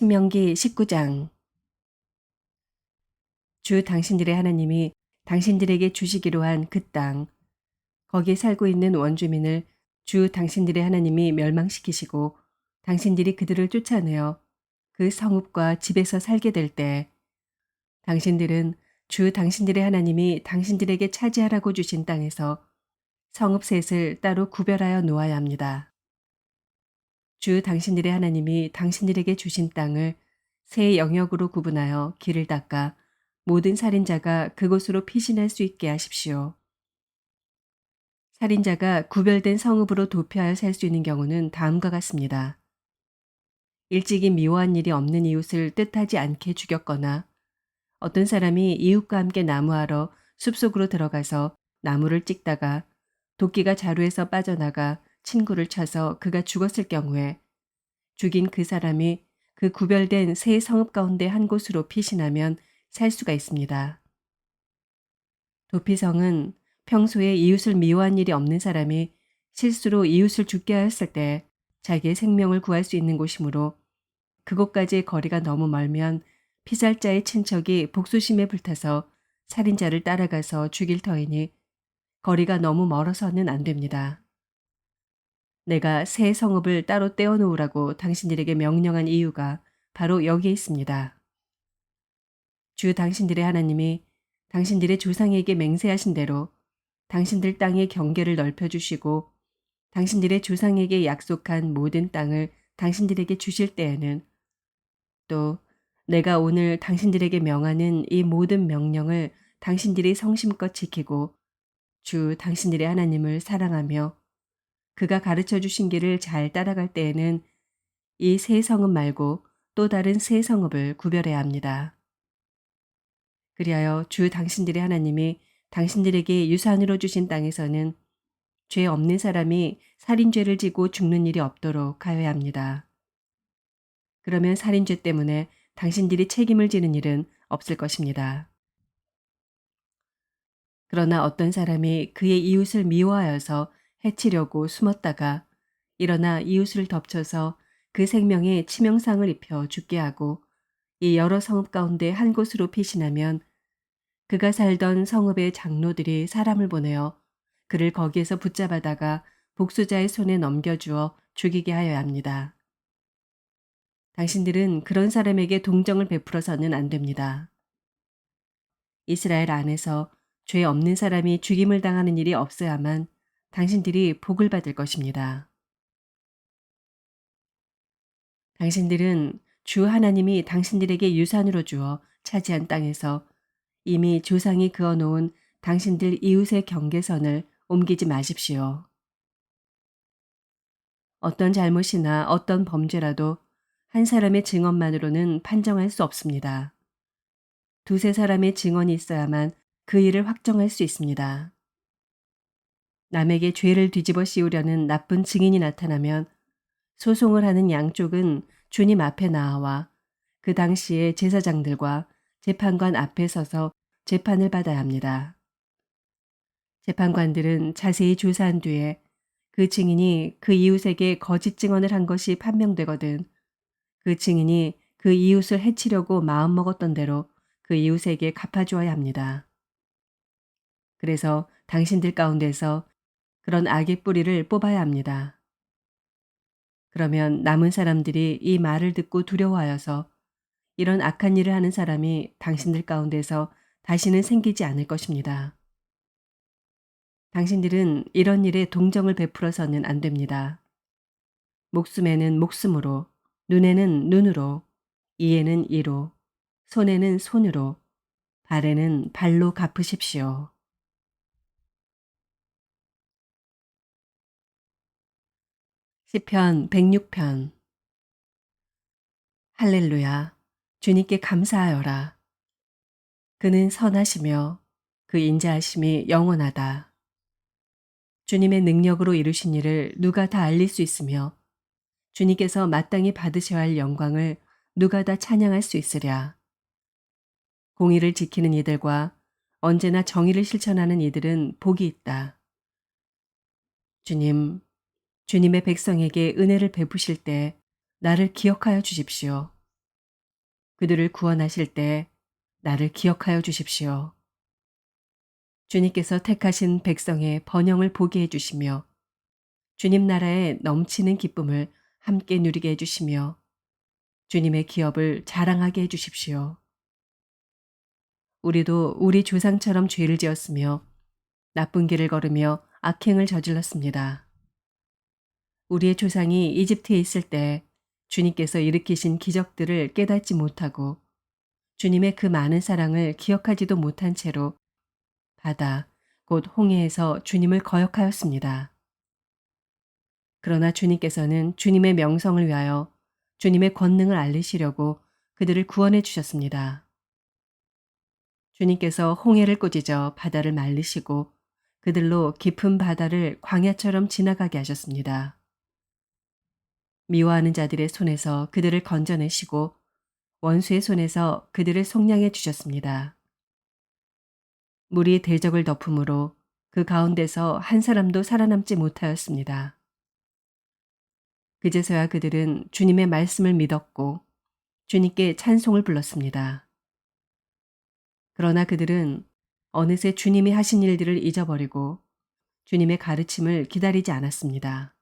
신명기 19장. 주 당신들의 하나님이 당신들에게 주시기로 한 그 땅, 거기에 살고 있는 원주민을 주 당신들의 하나님이 멸망시키시고 당신들이 그들을 쫓아내어 그 성읍과 집에서 살게 될 때, 당신들은 주 당신들의 하나님이 당신들에게 차지하라고 주신 땅에서 성읍 셋을 따로 구별하여 놓아야 합니다. 주 당신들의 하나님이 당신들에게 주신 땅을 세 영역으로 구분하여 길을 닦아 모든 살인자가 그곳으로 피신할 수 있게 하십시오. 살인자가 구별된 성읍으로 도피하여 살 수 있는 경우는 다음과 같습니다. 일찍이 미워한 일이 없는 이웃을 뜻하지 않게 죽였거나 어떤 사람이 이웃과 함께 나무하러 숲속으로 들어가서 나무를 찍다가 도끼가 자루에서 빠져나가 친구를 쳐서 그가 죽었을 경우에 죽인 그 사람이 그 구별된 세 성읍 가운데 한 곳으로 피신하면 살 수가 있습니다. 도피성은 평소에 이웃을 미워한 일이 없는 사람이 실수로 이웃을 죽게 하였을 때 자기의 생명을 구할 수 있는 곳이므로 그곳까지의 거리가 너무 멀면 피살자의 친척이 복수심에 불타서 살인자를 따라가서 죽일 터이니 거리가 너무 멀어서는 안 됩니다. 내가 새 성읍을 따로 떼어놓으라고 당신들에게 명령한 이유가 바로 여기에 있습니다. 주 당신들의 하나님이 당신들의 조상에게 맹세하신 대로 당신들 땅의 경계를 넓혀주시고 당신들의 조상에게 약속한 모든 땅을 당신들에게 주실 때에는 또 내가 오늘 당신들에게 명하는 이 모든 명령을 당신들이 성심껏 지키고 주 당신들의 하나님을 사랑하며 그가 가르쳐 주신 길을 잘 따라갈 때에는 이 세 성읍 말고 또 다른 세 성읍을 구별해야 합니다. 그리하여 주 당신들의 하나님이 당신들에게 유산으로 주신 땅에서는 죄 없는 사람이 살인죄를 지고 죽는 일이 없도록 하여야 합니다. 그러면 살인죄 때문에 당신들이 책임을 지는 일은 없을 것입니다. 그러나 어떤 사람이 그의 이웃을 미워하여서 해치려고 숨었다가 일어나 이웃을 덮쳐서 그 생명에 치명상을 입혀 죽게 하고 이 여러 성읍 가운데 한 곳으로 피신하면 그가 살던 성읍의 장로들이 사람을 보내어 그를 거기에서 붙잡아다가 복수자의 손에 넘겨주어 죽이게 하여야 합니다. 당신들은 그런 사람에게 동정을 베풀어서는 안 됩니다. 이스라엘 안에서 죄 없는 사람이 죽임을 당하는 일이 없어야만 당신들이 복을 받을 것입니다. 당신들은 주 하나님이 당신들에게 유산으로 주어 차지한 땅에서 이미 조상이 그어놓은 당신들 이웃의 경계선을 옮기지 마십시오. 어떤 잘못이나 어떤 범죄라도 한 사람의 증언만으로는 판정할 수 없습니다. 두세 사람의 증언이 있어야만 그 일을 확정할 수 있습니다. 남에게 죄를 뒤집어 씌우려는 나쁜 증인이 나타나면 소송을 하는 양쪽은 주님 앞에 나와 그 당시의 제사장들과 재판관 앞에 서서 재판을 받아야 합니다. 재판관들은 자세히 조사한 뒤에 그 증인이 그 이웃에게 거짓 증언을 한 것이 판명되거든 그 증인이 그 이웃을 해치려고 마음먹었던 대로 그 이웃에게 갚아주어야 합니다. 그래서 당신들 가운데서 그런 악의 뿌리를 뽑아야 합니다. 그러면 남은 사람들이 이 말을 듣고 두려워하여서 이런 악한 일을 하는 사람이 당신들 가운데서 다시는 생기지 않을 것입니다. 당신들은 이런 일에 동정을 베풀어서는 안 됩니다. 목숨에는 목숨으로, 눈에는 눈으로, 이에는 이로, 손에는 손으로, 발에는 발로 갚으십시오. 시편 106편. 할렐루야. 주님께 감사하여라. 그는 선하시며 그 인자하심이 영원하다. 주님의 능력으로 이루신 일을 누가 다 알릴 수 있으며 주님께서 마땅히 받으셔야 할 영광을 누가 다 찬양할 수 있으랴. 공의를 지키는 이들과 언제나 정의를 실천하는 이들은 복이 있다. 주님, 주님의 백성에게 은혜를 베푸실 때 나를 기억하여 주십시오. 그들을 구원하실 때 나를 기억하여 주십시오. 주님께서 택하신 백성의 번영을 보게 해주시며 주님 나라의 넘치는 기쁨을 함께 누리게 해주시며 주님의 기업을 자랑하게 해주십시오. 우리도 우리 조상처럼 죄를 지었으며 나쁜 길을 걸으며 악행을 저질렀습니다. 우리의 조상이 이집트에 있을 때 주님께서 일으키신 기적들을 깨닫지 못하고 주님의 그 많은 사랑을 기억하지도 못한 채로 바다, 곧 홍해에서 주님을 거역하였습니다. 그러나 주님께서는 주님의 명성을 위하여 주님의 권능을 알리시려고 그들을 구원해 주셨습니다. 주님께서 홍해를 꾸짖어 바다를 말리시고 그들로 깊은 바다를 광야처럼 지나가게 하셨습니다. 미워하는 자들의 손에서 그들을 건져내시고 원수의 손에서 그들을 속량해 주셨습니다. 물이 대적을 덮음으로 그 가운데서 한 사람도 살아남지 못하였습니다. 그제서야 그들은 주님의 말씀을 믿었고 주님께 찬송을 불렀습니다. 그러나 그들은 어느새 주님이 하신 일들을 잊어버리고 주님의 가르침을 기다리지 않았습니다.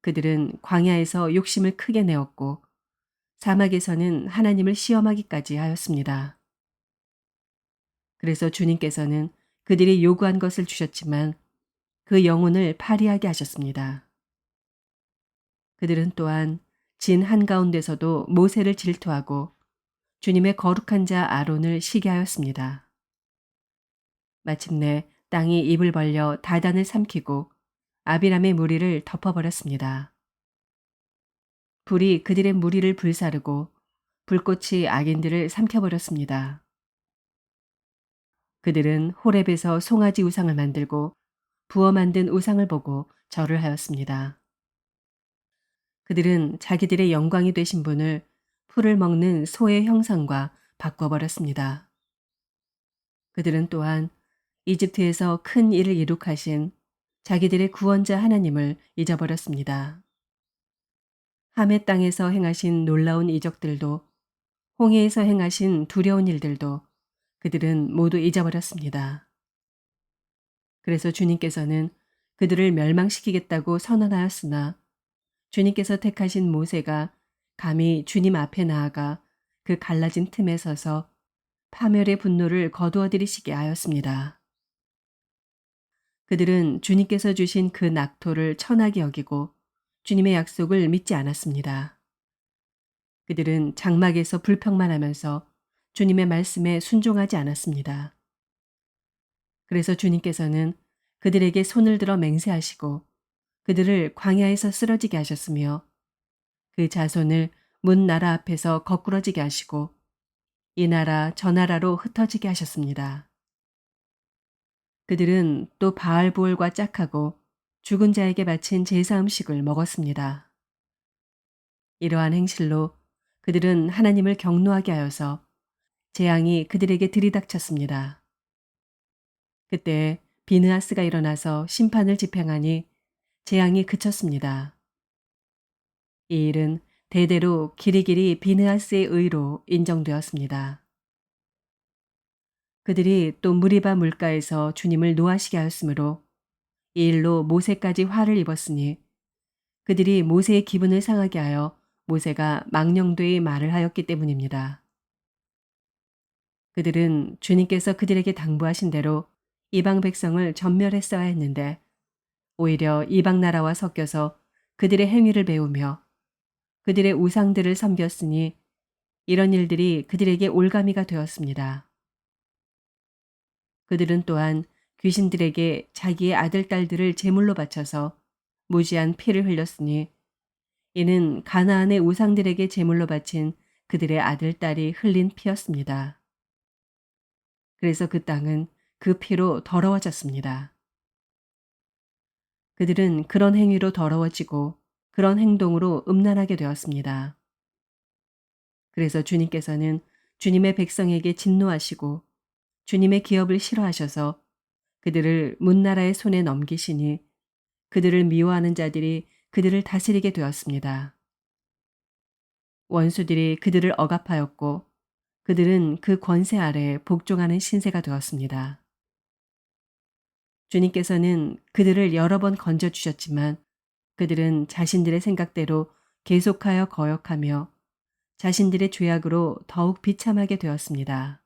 그들은 광야에서 욕심을 크게 내었고 사막에서는 하나님을 시험하기까지 하였습니다. 그래서 주님께서는 그들이 요구한 것을 주셨지만 그 영혼을 파리하게 하셨습니다. 그들은 또한 진 한가운데서도 모세를 질투하고 주님의 거룩한 자 아론을 시기하였습니다. 마침내 땅이 입을 벌려 다단을 삼키고 아비람의 무리를 덮어버렸습니다. 불이 그들의 무리를 불사르고 불꽃이 악인들을 삼켜버렸습니다. 그들은 호렙에서 송아지 우상을 만들고 부어 만든 우상을 보고 절을 하였습니다. 그들은 자기들의 영광이 되신 분을 풀을 먹는 소의 형상과 바꿔버렸습니다. 그들은 또한 이집트에서 큰 일을 이룩하신 자기들의 구원자 하나님을 잊어버렸습니다. 함의 땅에서 행하신 놀라운 이적들도 홍해에서 행하신 두려운 일들도 그들은 모두 잊어버렸습니다. 그래서 주님께서는 그들을 멸망시키겠다고 선언하였으나 주님께서 택하신 모세가 감히 주님 앞에 나아가 그 갈라진 틈에 서서 파멸의 분노를 거두어들이시게 하였습니다. 그들은 주님께서 주신 그 낙토를 천하게 여기고 주님의 약속을 믿지 않았습니다. 그들은 장막에서 불평만 하면서 주님의 말씀에 순종하지 않았습니다. 그래서 주님께서는 그들에게 손을 들어 맹세하시고 그들을 광야에서 쓰러지게 하셨으며 그 자손을 문 나라 앞에서 거꾸러지게 하시고 이 나라 저 나라로 흩어지게 하셨습니다. 그들은 또 바알보올과 짝하고 죽은 자에게 바친 제사 음식을 먹었습니다. 이러한 행실로 그들은 하나님을 경노하게 하여서 재앙이 그들에게 들이닥쳤습니다. 그때 비느하스가 일어나서 심판을 집행하니 재앙이 그쳤습니다. 이 일은 대대로 길이길이 비느하스의 의로 인정되었습니다. 그들이 또 무리바 물가에서 주님을 노하시게 하였으므로 이 일로 모세까지 화를 입었으니 그들이 모세의 기분을 상하게 하여 모세가 망령되이 말을 하였기 때문입니다. 그들은 주님께서 그들에게 당부하신 대로 이방 백성을 전멸했어야 했는데 오히려 이방 나라와 섞여서 그들의 행위를 배우며 그들의 우상들을 섬겼으니 이런 일들이 그들에게 올가미가 되었습니다. 그들은 또한 귀신들에게 자기의 아들, 딸들을 제물로 바쳐서 무지한 피를 흘렸으니 이는 가나안의 우상들에게 제물로 바친 그들의 아들, 딸이 흘린 피였습니다. 그래서 그 땅은 그 피로 더러워졌습니다. 그들은 그런 행위로 더러워지고 그런 행동으로 음란하게 되었습니다. 그래서 주님께서는 주님의 백성에게 진노하시고 주님의 기업을 싫어하셔서 그들을 문나라의 손에 넘기시니 그들을 미워하는 자들이 그들을 다스리게 되었습니다. 원수들이 그들을 억압하였고 그들은 그 권세 아래 복종하는 신세가 되었습니다. 주님께서는 그들을 여러 번 건져주셨지만 그들은 자신들의 생각대로 계속하여 거역하며 자신들의 죄악으로 더욱 비참하게 되었습니다.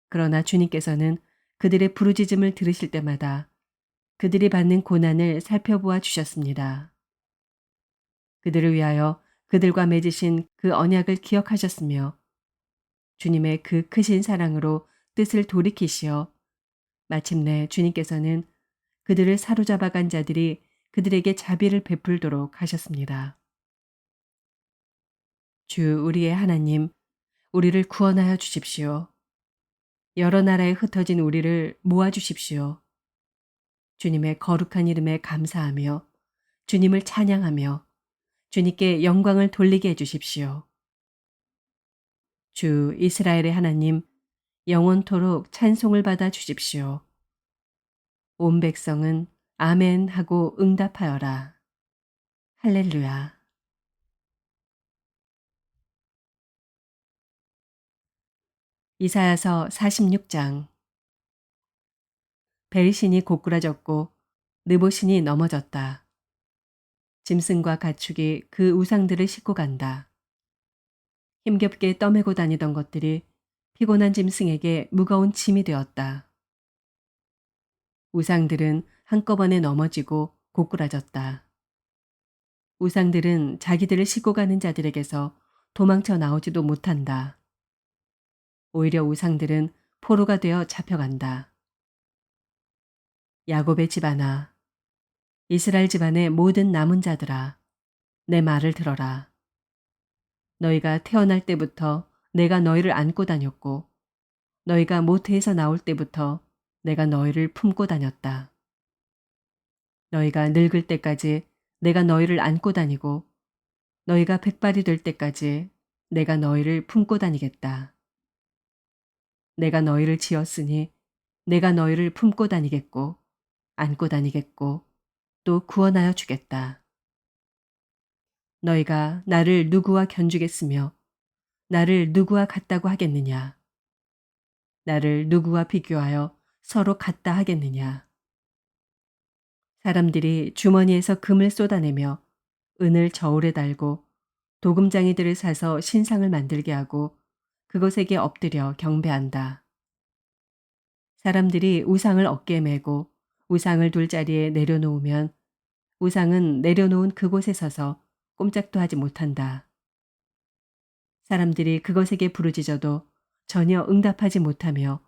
그러나 주님께서는 그들의 부르짖음을 들으실 때마다 그들이 받는 고난을 살펴보아 주셨습니다. 그들을 위하여 그들과 맺으신 그 언약을 기억하셨으며 주님의 그 크신 사랑으로 뜻을 돌이키시어 마침내 주님께서는 그들을 사로잡아간 자들이 그들에게 자비를 베풀도록 하셨습니다. 주 우리의 하나님, 우리를 구원하여 주십시오. 여러 나라에 흩어진 우리를 모아 주십시오. 주님의 거룩한 이름에 감사하며 주님을 찬양하며 주님께 영광을 돌리게 해 주십시오. 주 이스라엘의 하나님, 영원토록 찬송을 받아 주십시오. 온 백성은 아멘 하고 응답하여라. 할렐루야. 이사야서 46장. 벨신이 고꾸라졌고 느보신이 넘어졌다. 짐승과 가축이 그 우상들을 싣고 간다. 힘겹게 떠매고 다니던 것들이 피곤한 짐승에게 무거운 짐이 되었다. 우상들은 한꺼번에 넘어지고 고꾸라졌다. 우상들은 자기들을 싣고 가는 자들에게서 도망쳐 나오지도 못한다. 오히려 우상들은 포로가 되어 잡혀간다. 야곱의 집안아, 이스라엘 집안의 모든 남은 자들아, 내 말을 들어라. 너희가 태어날 때부터 내가 너희를 안고 다녔고 너희가 모태에서 나올 때부터 내가 너희를 품고 다녔다. 너희가 늙을 때까지 내가 너희를 안고 다니고 너희가 백발이 될 때까지 내가 너희를 품고 다니겠다. 내가 너희를 지었으니 내가 너희를 품고 다니겠고 안고 다니겠고 또 구원하여 주겠다. 너희가 나를 누구와 견주겠으며 나를 누구와 같다고 하겠느냐. 나를 누구와 비교하여 서로 같다 하겠느냐. 사람들이 주머니에서 금을 쏟아내며 은을 저울에 달고 도금장이들을 사서 신상을 만들게 하고 그것에게 엎드려 경배한다. 사람들이 우상을 어깨에 메고 우상을 둘 자리에 내려놓으면 우상은 내려놓은 그곳에 서서 꼼짝도 하지 못한다. 사람들이 그것에게 부르짖어도 전혀 응답하지 못하며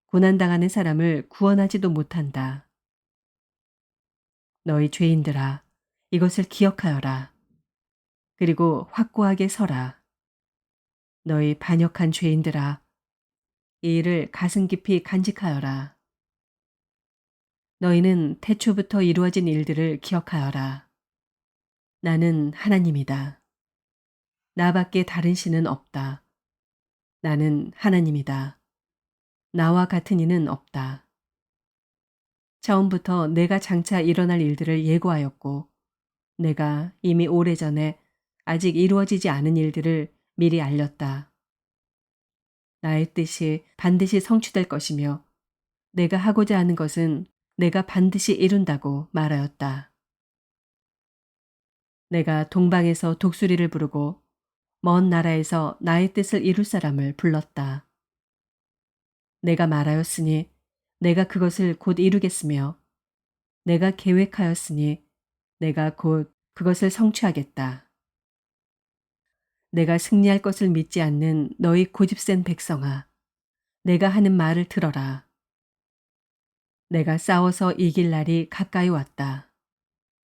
고난당하는 사람을 구원하지도 못한다. 너희 죄인들아, 이것을 기억하여라. 그리고 확고하게 서라. 너희 반역한 죄인들아, 이 일을 가슴 깊이 간직하여라. 너희는 태초부터 이루어진 일들을 기억하여라. 나는 하나님이다. 나밖에 다른 신은 없다. 나는 하나님이다. 나와 같은 이는 없다. 처음부터 내가 장차 일어날 일들을 예고하였고 내가 이미 오래전에 아직 이루어지지 않은 일들을 미리 알렸다. 나의 뜻이 반드시 성취될 것이며 내가 하고자 하는 것은 내가 반드시 이룬다고 말하였다. 내가 동방에서 독수리를 부르고 먼 나라에서 나의 뜻을 이룰 사람을 불렀다. 내가 말하였으니 내가 그것을 곧 이루겠으며 내가 계획하였으니 내가 곧 그것을 성취하겠다. 내가 승리할 것을 믿지 않는 너희 고집센 백성아, 내가 하는 말을 들어라. 내가 싸워서 이길 날이 가까이 왔다.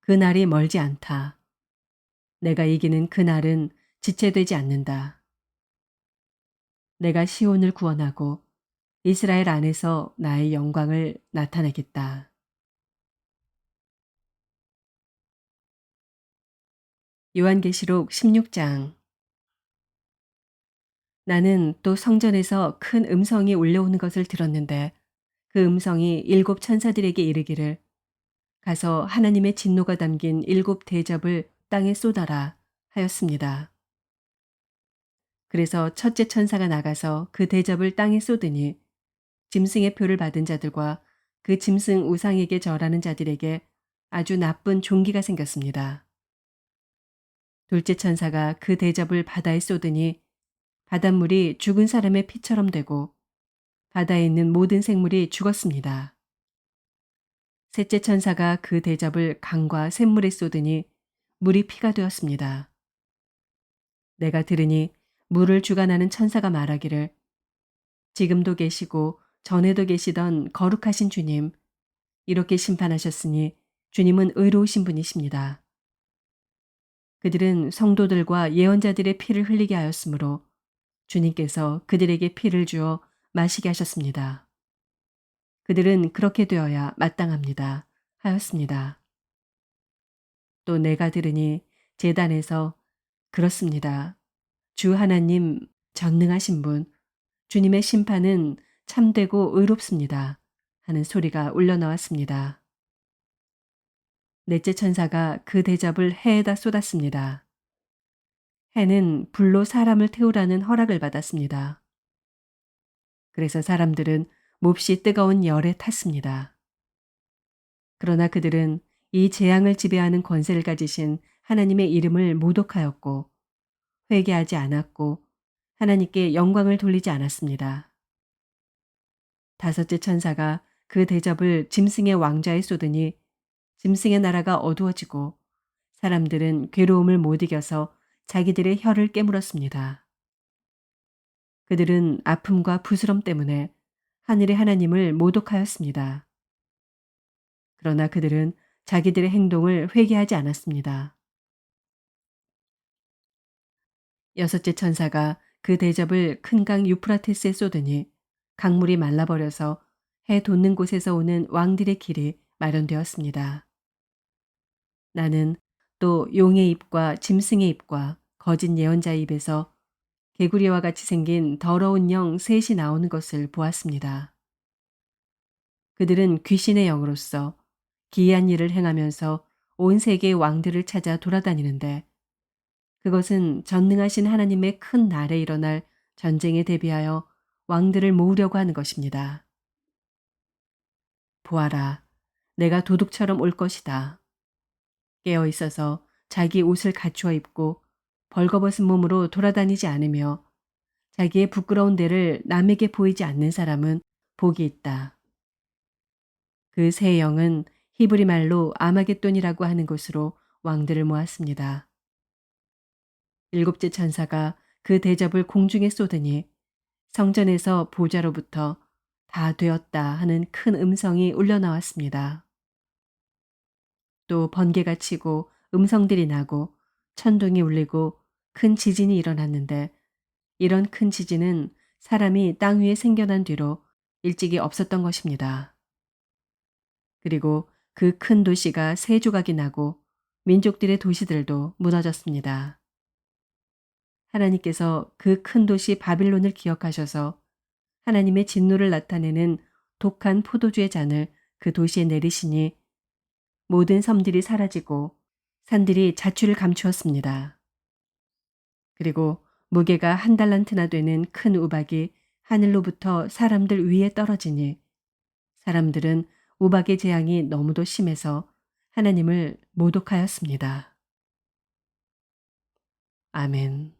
그 날이 멀지 않다. 내가 이기는 그 날은 지체되지 않는다. 내가 시온을 구원하고 이스라엘 안에서 나의 영광을 나타내겠다. 요한계시록 16장. 나는 또 성전에서 큰 음성이 울려오는 것을 들었는데 그 음성이 일곱 천사들에게 이르기를 가서 하나님의 진노가 담긴 일곱 대접을 땅에 쏟아라 하였습니다. 그래서 첫째 천사가 나가서 그 대접을 땅에 쏟으니 짐승의 표를 받은 자들과 그 짐승 우상에게 절하는 자들에게 아주 나쁜 종기가 생겼습니다. 둘째 천사가 그 대접을 바다에 쏟으니 바닷물이 죽은 사람의 피처럼 되고 바다에 있는 모든 생물이 죽었습니다. 셋째 천사가 그 대접을 강과 샘물에 쏟으니 물이 피가 되었습니다. 내가 들으니 물을 주관하는 천사가 말하기를 지금도 계시고 전에도 계시던 거룩하신 주님, 이렇게 심판하셨으니 주님은 의로우신 분이십니다. 그들은 성도들과 예언자들의 피를 흘리게 하였으므로 주님께서 그들에게 피를 주어 마시게 하셨습니다. 그들은 그렇게 되어야 마땅합니다. 하였습니다. 또 내가 들으니 제단에서 그렇습니다. 주 하나님 전능하신 분, 주님의 심판은 참되고 의롭습니다. 하는 소리가 울려나왔습니다. 넷째 천사가 그 대접을 해에다 쏟았습니다. 해는 불로 사람을 태우라는 허락을 받았습니다. 그래서 사람들은 몹시 뜨거운 열에 탔습니다. 그러나 그들은 이 재앙을 지배하는 권세를 가지신 하나님의 이름을 모독하였고 회개하지 않았고 하나님께 영광을 돌리지 않았습니다. 다섯째 천사가 그 대접을 짐승의 왕좌에 쏟으니 짐승의 나라가 어두워지고 사람들은 괴로움을 못 이겨서 자기들의 혀를 깨물었습니다. 그들은 아픔과 부스럼 때문에 하늘의 하나님을 모독하였습니다. 그러나 그들은 자기들의 행동을 회개하지 않았습니다. 여섯째 천사가 그 대접을 큰 강 유프라테스에 쏟으니 강물이 말라버려서 해 돋는 곳에서 오는 왕들의 길이 마련되었습니다. 나는 또 용의 입과 짐승의 입과 거짓 예언자의 입에서 개구리와 같이 생긴 더러운 영 셋이 나오는 것을 보았습니다. 그들은 귀신의 영으로서 기이한 일을 행하면서 온 세계의 왕들을 찾아 돌아다니는데 그것은 전능하신 하나님의 큰 날에 일어날 전쟁에 대비하여 왕들을 모으려고 하는 것입니다. 보아라, 내가 도둑처럼 올 것이다. 깨어 있어서 자기 옷을 갖추어 입고 벌거벗은 몸으로 돌아다니지 않으며 자기의 부끄러운 데를 남에게 보이지 않는 사람은 복이 있다. 그 세 영은 히브리 말로 아마겟돈이라고 하는 곳으로 왕들을 모았습니다. 일곱째 천사가 그 대접을 공중에 쏟으니 성전에서 보좌로부터 다 되었다 하는 큰 음성이 울려나왔습니다. 또 번개가 치고 음성들이 나고 천둥이 울리고 큰 지진이 일어났는데 이런 큰 지진은 사람이 땅 위에 생겨난 뒤로 일찍이 없었던 것입니다. 그리고 그 큰 도시가 세 조각이 나고 민족들의 도시들도 무너졌습니다. 하나님께서 그 큰 도시 바빌론을 기억하셔서 하나님의 진노를 나타내는 독한 포도주의 잔을 그 도시에 내리시니 모든 섬들이 사라지고 산들이 자취를 감추었습니다. 그리고 무게가 한 달란트나 되는 큰 우박이 하늘로부터 사람들 위에 떨어지니 사람들은 우박의 재앙이 너무도 심해서 하나님을 모독하였습니다. 아멘.